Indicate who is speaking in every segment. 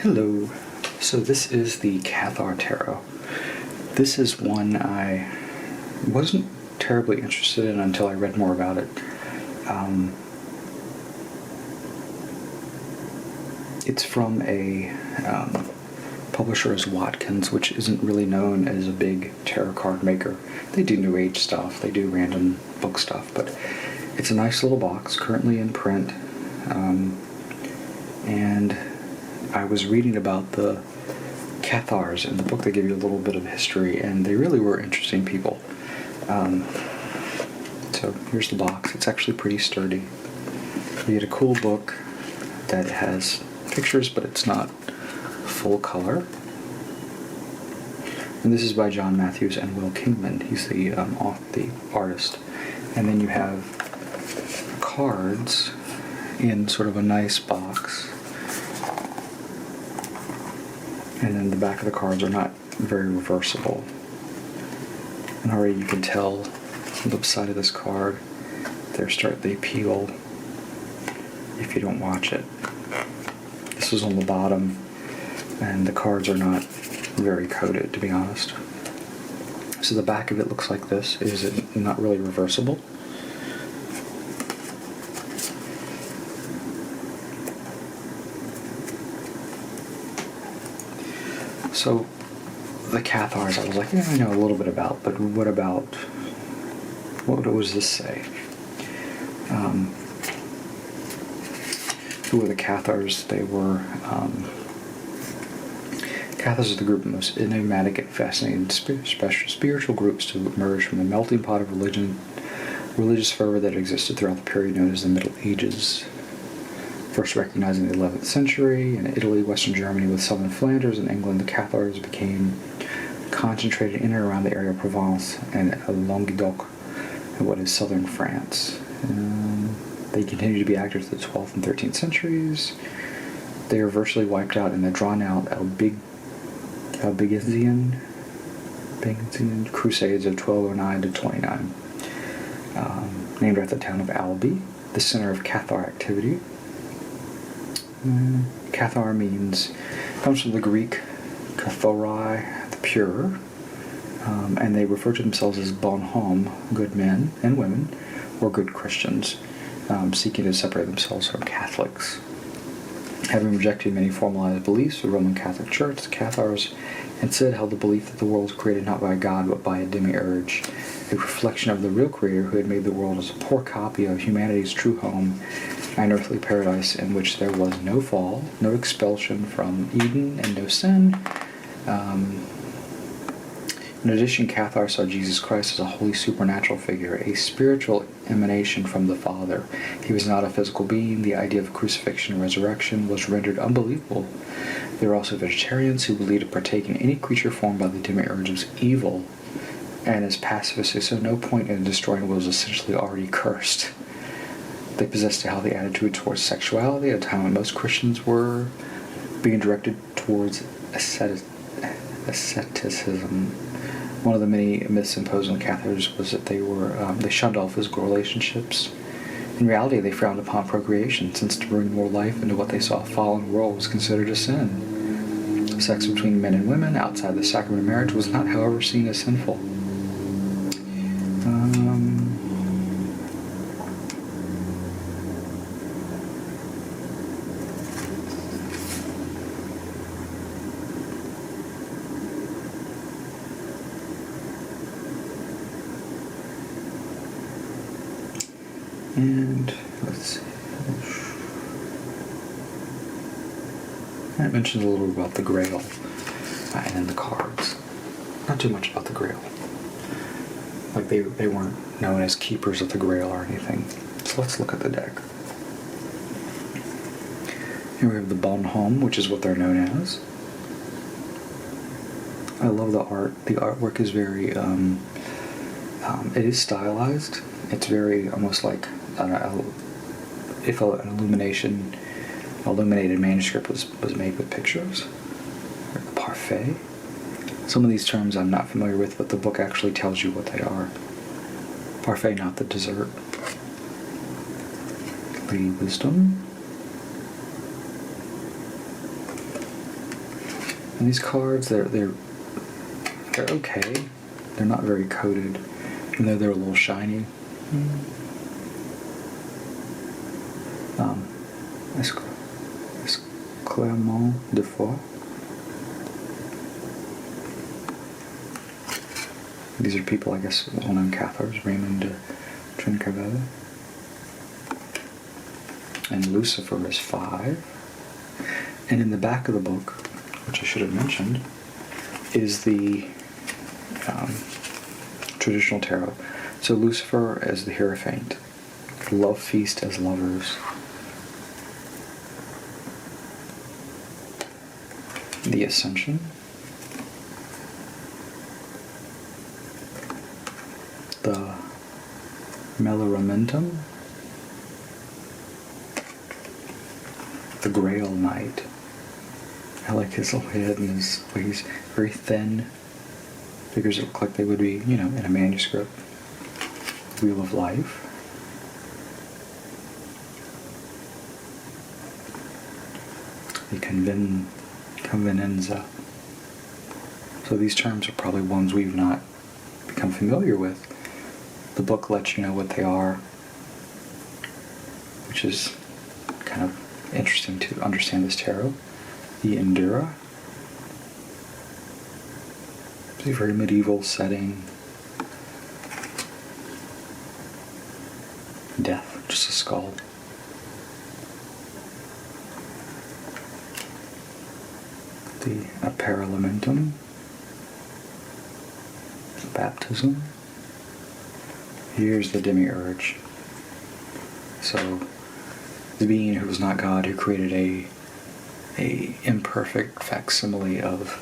Speaker 1: Hello. So this is the Cathar Tarot. This is one I wasn't terribly interested in until I read more about it. It's from a publisher as Watkins, which isn't really known as a big tarot card maker. They do New Age stuff, they do random book stuff, but it's a nice little box, currently in print. And I was reading about the Cathars in the book. They give you a little bit of history, and they really were interesting people. So here's the box. It's actually pretty sturdy. You get a cool book that has pictures, but it's not full color. And this is by John Matthews and Wil Kinghan. He's the artist. And then you have cards in sort of a nice box. And then the back of the cards are not very reversible. And already you can tell from the side of this card, they peel if you don't watch it. This is on the bottom, and the cards are not very coated, to be honest. So the back of it looks like this. Is it not really reversible? So the Cathars, I was like, yeah, I know a little bit about, but what does this say? Who were the Cathars? They were, Cathars are the group of most enigmatic and fascinating spiritual groups to emerge from the melting pot of religious fervor that existed throughout the period known as the Middle Ages. First recognized in the 11th century in Italy, Western Germany, with southern Flanders and England, the Cathars became concentrated in and around the area of Provence and Languedoc, and what is southern France. They continued to be active through the 12th and 13th centuries. They were virtually wiped out in the drawn-out Albigensian Crusades of 1209 to 29, named after the town of Albi, the center of Cathar activity. Cathar comes from the Greek Catharai, the pure, and they refer to themselves as bon homme, good men and women, or good Christians, seeking to separate themselves from Catholics. Having rejected many formalized beliefs of the Roman Catholic Church, the Cathars instead held the belief that the world was created not by God but by a demiurge, a reflection of the real Creator who had made the world as a poor copy of humanity's true home, an earthly paradise in which there was no fall, no expulsion from Eden, and no sin. In addition, Cathar saw Jesus Christ as a holy supernatural figure, a spiritual emanation from the Father. He was not a physical being. The idea of crucifixion and resurrection was rendered unbelievable. They were also vegetarians who believed to partake in any creature formed by the demiurge was evil, and as pacifists, they saw no point in destroying what was essentially already cursed. They possessed a healthy attitude towards sexuality at a time when most Christians were being directed towards asceticism. One of the many myths imposed on Cathars was that they shunned all physical relationships. In reality, they frowned upon procreation, since to bring more life into what they saw a fallen world was considered a sin. Sex between men and women outside the sacrament of marriage was not, however, seen as sinful. And let's see. I mentioned a little about the Grail and then the cards. Not too much about the Grail. Like they weren't known as keepers of the Grail or anything. So let's look at the deck. Here we have the bon homme, which is what they're known as. I love the art. The artwork is very, it is stylized. It's very almost like if an illuminated manuscript was made with pictures. Like parfait. Some of these terms I'm not familiar with, but the book actually tells you what they are. Parfait, not the dessert. Lady Wisdom. And these cards, they're okay. They're not very coated, even though they're a little shiny. Clermont de Foix. These are people, I guess, well-known Cathars, Raymond de Trincavel. And Lucifer is 5. And in the back of the book, which I should have mentioned, is the traditional tarot. So Lucifer as the Hierophant, Love Feast as lovers, the Ascension, the Meloramentum, the Grail Knight. I like his little head and his way he's very thin. Figures that look like they would be, in a manuscript. Wheel of Life. The Convenenza. So these terms are probably ones we've not become familiar with. The book lets you know what they are, which is kind of interesting to understand this tarot. The Endura. It's a very medieval setting. Death, just a skull. The Apparelamentum. Baptism. Here's the Demiurge. So, the being who was not God, who created a imperfect facsimile of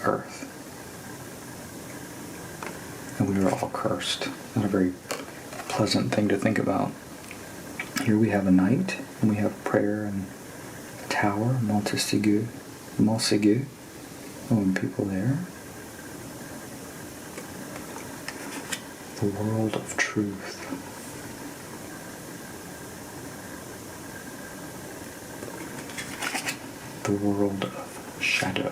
Speaker 1: Earth. And we were all cursed. Not a very pleasant thing to think about. Here we have a knight, and we have prayer and a tower, Montesquieu, and people there. The world of truth. The world of shadow.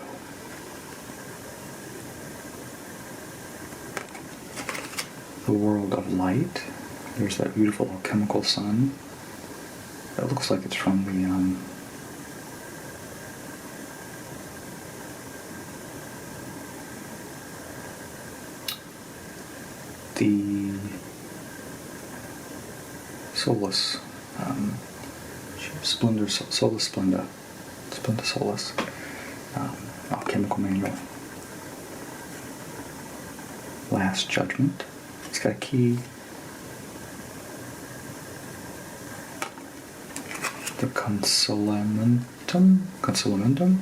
Speaker 1: The world of light. There's that beautiful alchemical sun. That looks like it's from the Solus, Splendor, Solus Splenda, Splenda Solus, alchemical manual. Last Judgment. It's got a key. The Consolamentum,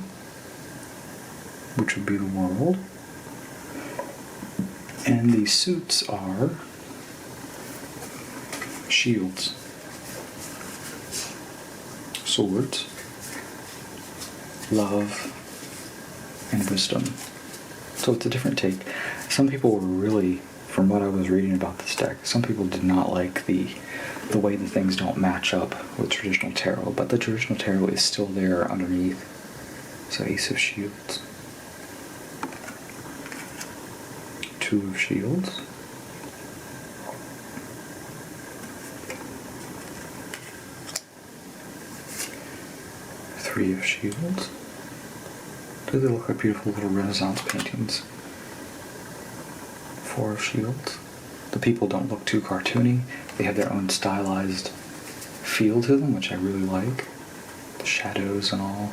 Speaker 1: which would be the world. And the suits are shields, swords, love, and wisdom. So it's a different take. Some people were really, from what I was reading about this deck, some people did not like the way the things don't match up with traditional tarot, but the traditional tarot is still there underneath. So Ace of Shields, Two of Shields, Three of Shields. Do they look like beautiful little Renaissance paintings? Four of Shields. The people don't look too cartoony. They have their own stylized feel to them, which I really like. The shadows and all.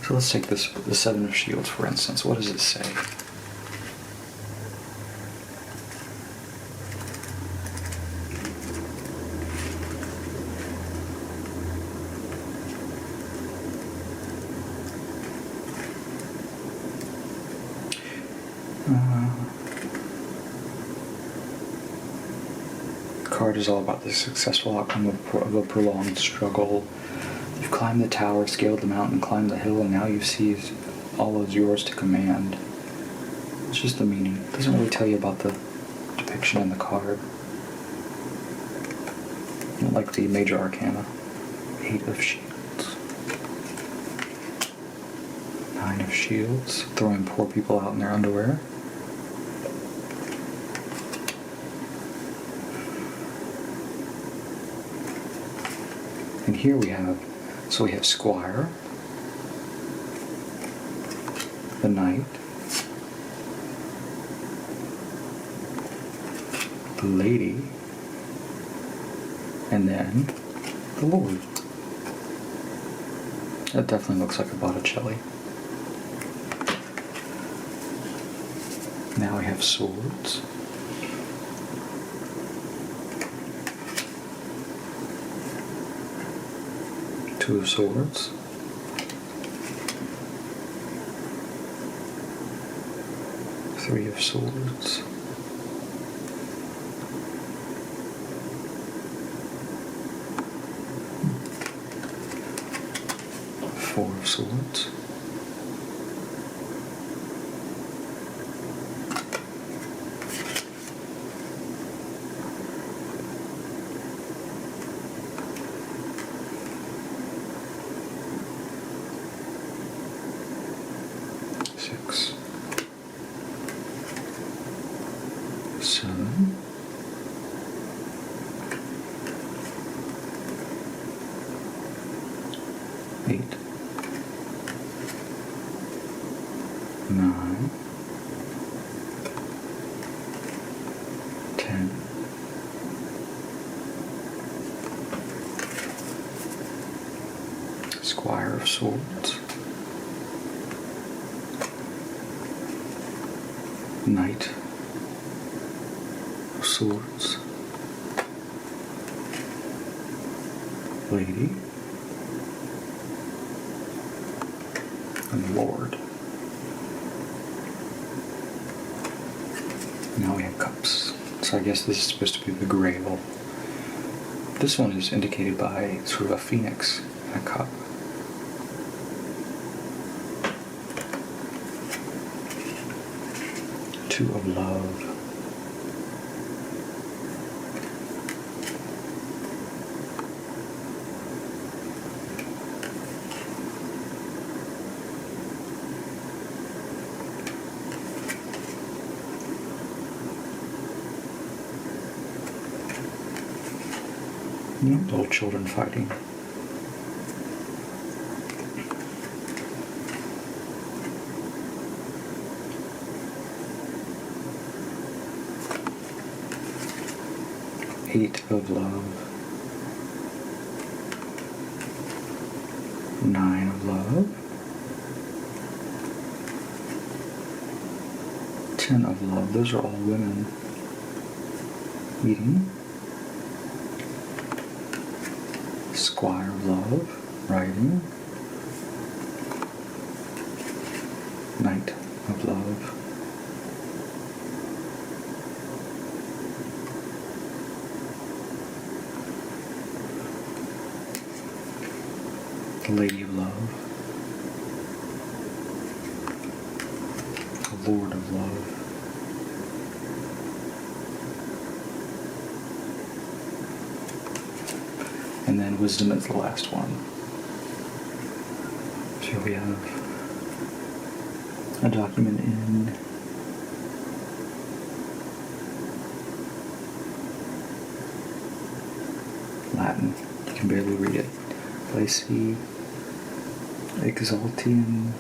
Speaker 1: So let's take the Seven of Shields, for instance. What does it say? The card is all about the successful outcome of a prolonged struggle. You've climbed the tower, scaled the mountain, climbed the hill, and now you seize all is yours to command. It's just the meaning. It doesn't really tell you about the depiction in the card. Not like the major arcana. 8 of Shields. 9 of Shields. Throwing poor people out in their underwear. And here we have Squire, the Knight, the Lady, and then the Lord. That definitely looks like a Botticelli. Now we have Swords. Two of Swords. Three of Swords. Four of Swords. Six. 7. 8. 9. 10. 10. Squire of Swords. Knight of Swords. Lady. And Lord. Now we have Cups. So I guess this is supposed to be the Grail. This one is indicated by sort of a phoenix and a cup. Two of Love. You know, little children fighting. Eight of Love. 9 of Love. 10 of Love. Those are all women eating. Squire of Love, riding. Knight of Love. The Lady of Love. The Lord of Love. And then Wisdom is the last one. So here we have a document in Latin. You can barely read it. But I see Exaltium,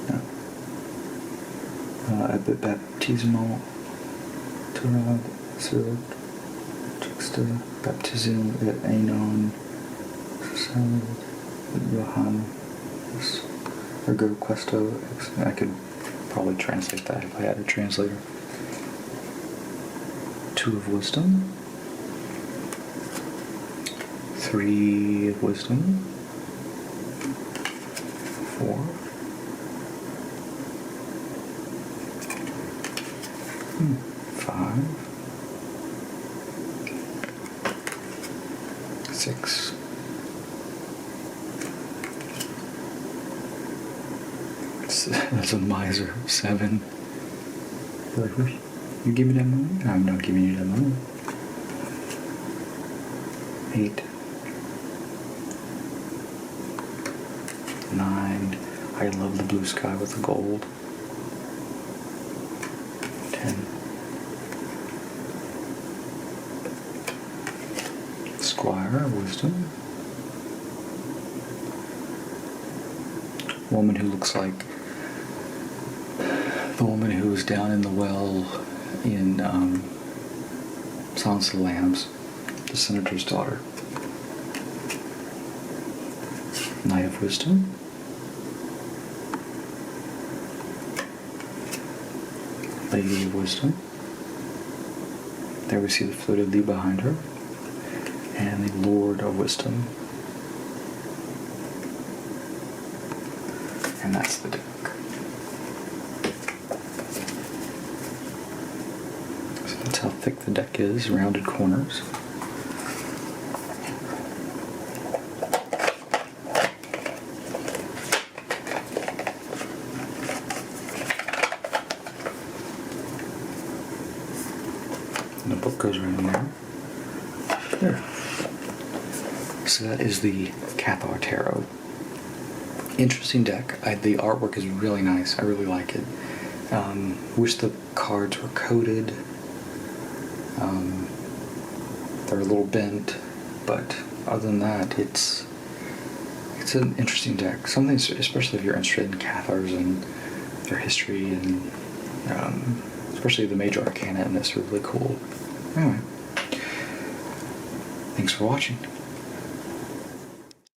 Speaker 1: no, Baptismal, Turad, Surd, Juxta, Baptism, Anon, Johann, Ergo Questo. I could probably translate that if I had a translator. 2 of Wisdom. 3 of Wisdom. 4. 5. 6. 7. That's a miser. 7. First. You give me that money? I'm not giving you that money. 8. 9. I love the blue sky with the gold. 10. Squire, wisdom. Woman who looks like the woman who was down in the well in Silence of the Lambs, the senator's daughter. Knight of Wisdom. Lady of Wisdom. There we see the fleur-de-lis behind her. And the Lord of Wisdom. And that's the deck. So that's how thick the deck is, rounded corners. And the book goes right in there. There. So that is the Cathar Tarot. Interesting deck. The artwork is really nice. I really like it. Wish the cards were coated. They're a little bent, but other than that, it's an interesting deck. Something, especially if you're interested in Cathars and their history, and especially the major arcana in this are really cool. Anyway, thanks for watching.